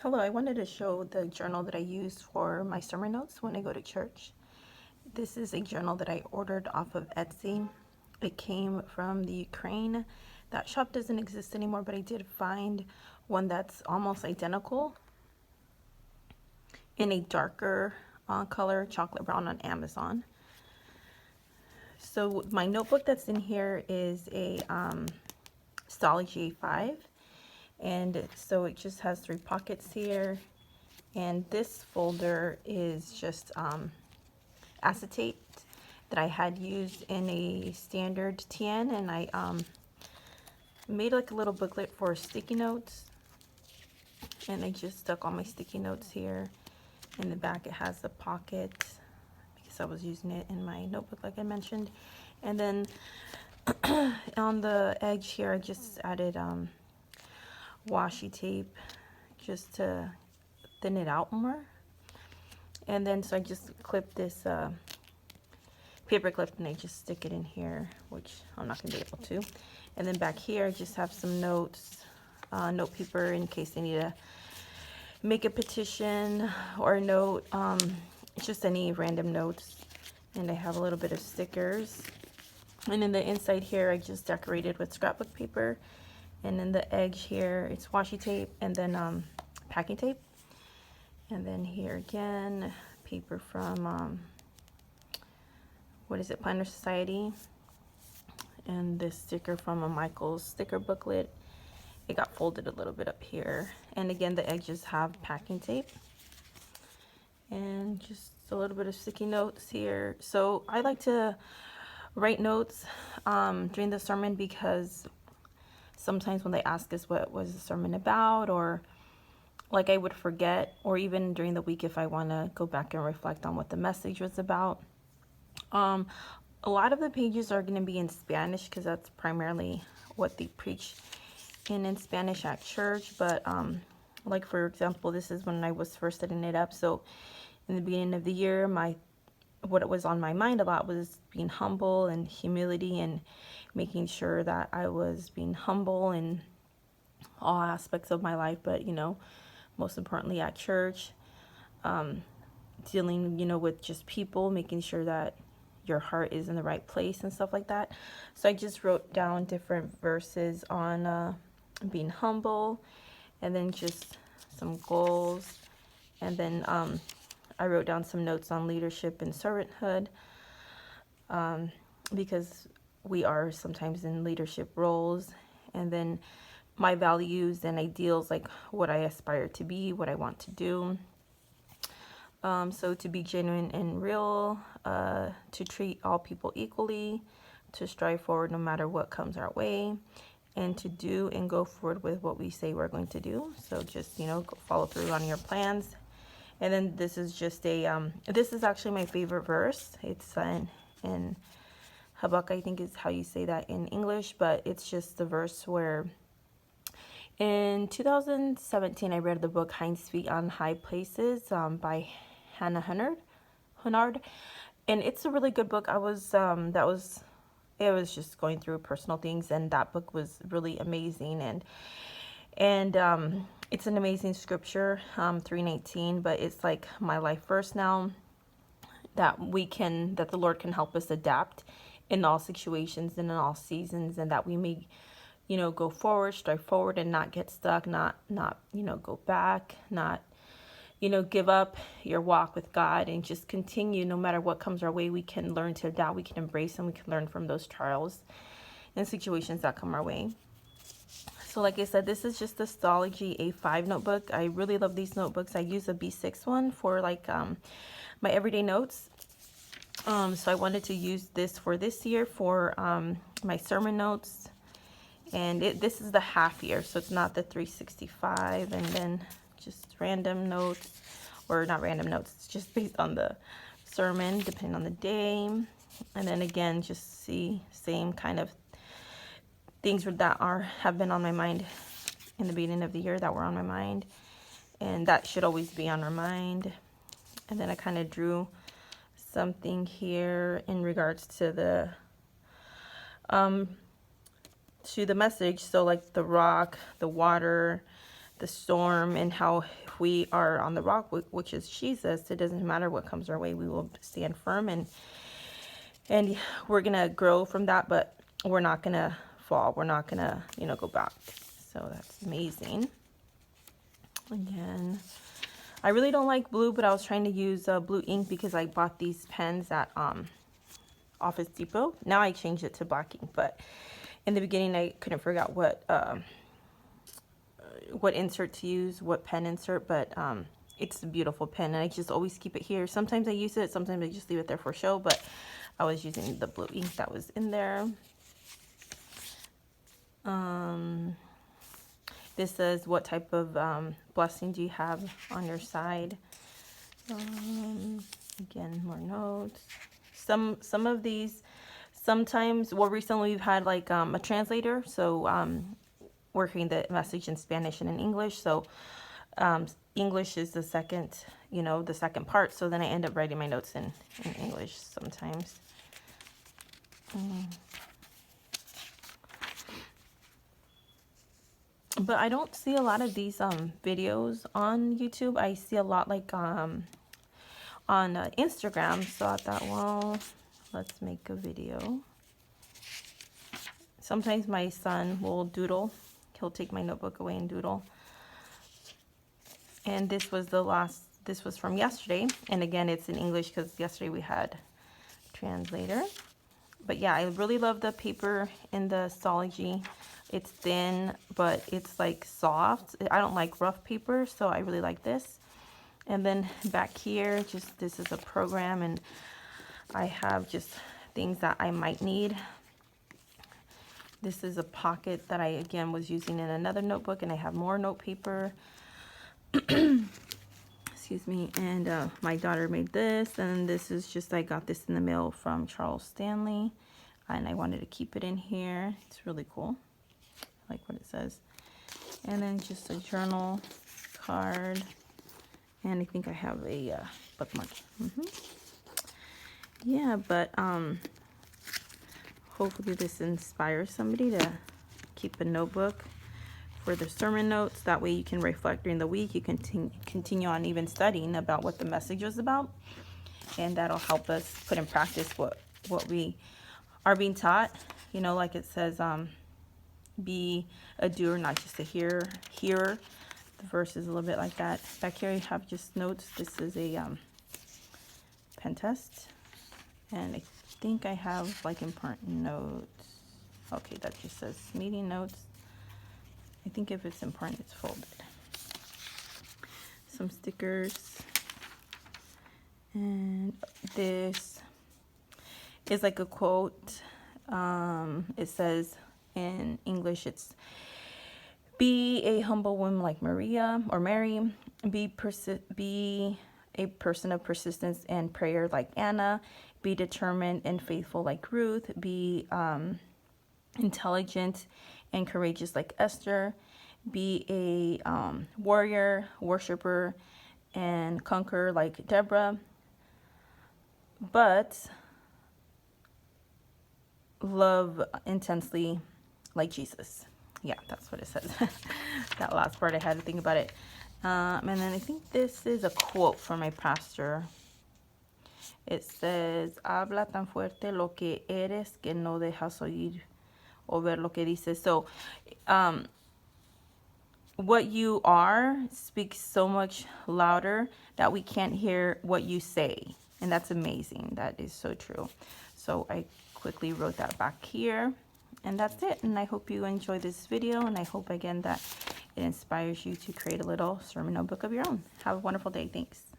Hello, I wanted to show the journal that I use for my sermon notes when I go to church. This is a journal that I ordered off of Etsy. It came from the Ukraine. That shop doesn't exist anymore, but I did find one that's almost identical in a darker color, chocolate brown, on Amazon. So my notebook that's in here is a stalogy A5. And so it just has 3 pockets here. And this folder is just acetate that I had used in a standard TN, and I made like a little booklet for sticky notes, and I just stuck all my sticky notes here. In the back it has a pocket because I was using it in my notebook like I mentioned. And then on the edge here I just added washi tape just to thin it out more. And then so I just clipped this paper clip and I just stick it in here, which I'm not gonna be able to. And then back here I just have some notes, note paper in case I need to make a petition or a note, just any random notes. And I have a little bit of stickers. And in the inside here I just decorated with scrapbook paper. And in the edge here it's washi tape and then packing tape. And then here again, paper from what is it, Planner Society, and this sticker from a Michael's sticker booklet. It got folded a little bit up here, and again the edges have packing tape, and just a little bit of sticky notes here. So I like to write notes during the sermon because sometimes when they ask us what was the sermon about, or like I would forget, or even during the week if I want to go back and reflect on what the message was about. A lot of the pages are going to be in Spanish because that's primarily what they preach in Spanish at church. But like for example, this is when I was first setting it up. So in the beginning of the year, what was on my mind a lot was being humble and humility, and making sure that I was being humble in all aspects of my life, but most importantly at church, dealing with just people, making sure that your heart is in the right place and stuff like that. So I just wrote down different verses on being humble, and then just some goals, and then I wrote down some notes on leadership and servanthood, because we are sometimes in leadership roles. And then my values and ideals, like what I aspire to be, what I want to do. So to be genuine and real, to treat all people equally, to strive forward no matter what comes our way, and to do and go forward with what we say we're going to do. So just, go follow through on your plans. And then this is just this is actually my favorite verse. It's in Habakkuk, I think is how you say that in English, but it's just the verse where in 2017 I read the book Hind's Feet on High Places by Hannah Hunnard, and it's a really good book. It was just going through personal things, and that book was really amazing, and it's an amazing scripture, 3:19, but it's like my life verse now, that the Lord can help us adapt in all situations and in all seasons, and that we may go forward, strive forward, and not get stuck, not go back, not give up your walk with God, and just continue. No matter what comes our way, we can learn to adapt, we can embrace, and we can learn from those trials and situations that come our way. So like I said, this is just the Stalogy A5 notebook. I really love these notebooks. I use a B6 one for like my everyday notes. So I wanted to use this for this year for my sermon notes. And this is the half year, so it's not the 365, and then just random notes, or not random notes, it's just based on the sermon, depending on the day. And then again, just same kind of things that have been on my mind in the beginning of the year, that were on my mind, and that should always be on our mind. And then I kind of drew something here in regards to the message. So like the rock, the water, the storm and how if we are on the rock, which is Jesus, it doesn't matter what comes our way, we will stand firm, and we're gonna grow from that, but we're not gonna fall. We're not gonna, you know, go back. So that's amazing. Again, I really don't like blue, but I was trying to use blue ink because I bought these pens at Office Depot. Now I changed it to black ink, but in the beginning I couldn't figure out what insert to use, what pen insert, but it's a beautiful pen, and I just always keep it here. Sometimes I use it, sometimes I just leave it there for show, but I was using the blue ink that was in there. This says, what type of blessing do you have on your side? Again, more notes. Some of these, sometimes, well, recently we've had like a translator, so working the message in Spanish and in English. So English is the second, you know, the second part. So then I end up writing my notes in English sometimes. But I don't see a lot of these videos on YouTube. I see a lot like on Instagram. So I thought, well, let's make a video. Sometimes my son will doodle. He'll take my notebook away and doodle. And this was this was from yesterday. And again, it's in English because yesterday we had translator. But yeah, I really love the paper in the stalogy. It's thin, but it's like soft. I don't like rough paper, so I really like this. And then back here, just this is a program, and I have just things that I might need. This is a pocket that I, again, was using in another notebook, and I have more note paper. Excuse me. And my daughter made this, and this is just, I got this in the mail from Charles Stanley, and I wanted to keep it in here. It's really cool. I like what it says. And then just a journal card, and I think I have a bookmark. Yeah, but hopefully this inspires somebody to keep a notebook for the sermon notes. That way you can reflect during the week. You can continue on even studying about what the message was about, and that'll help us put in practice what we are being taught. You know, like it says, be a doer, not just a hearer. The verse is a little bit like that. Back here you have just notes. This is a pen test, and I think I have like important notes. Okay, that just says meeting notes. I think if it's important, it's folded. Some stickers, and this is like a quote. It says in English, it's, be a humble woman like Maria or Mary. Be a person of persistence and prayer like Anna. Be determined and faithful like Ruth. Be intelligent and courageous like Esther. Be a warrior, worshiper, and conqueror like Deborah. But love intensely like Jesus. Yeah, that's what it says. That last part, I had to think about it. And then I think this is a quote from my pastor. It says, habla tan fuerte lo que eres que no dejas oír o ver lo que dices. So, what you are speaks so much louder that we can't hear what you say. And that's amazing. That is so true. So I quickly wrote that back here. And that's it. And I hope you enjoy this video. And I hope, again, that it inspires you to create a little sermon notebook of your own. Have a wonderful day. Thanks.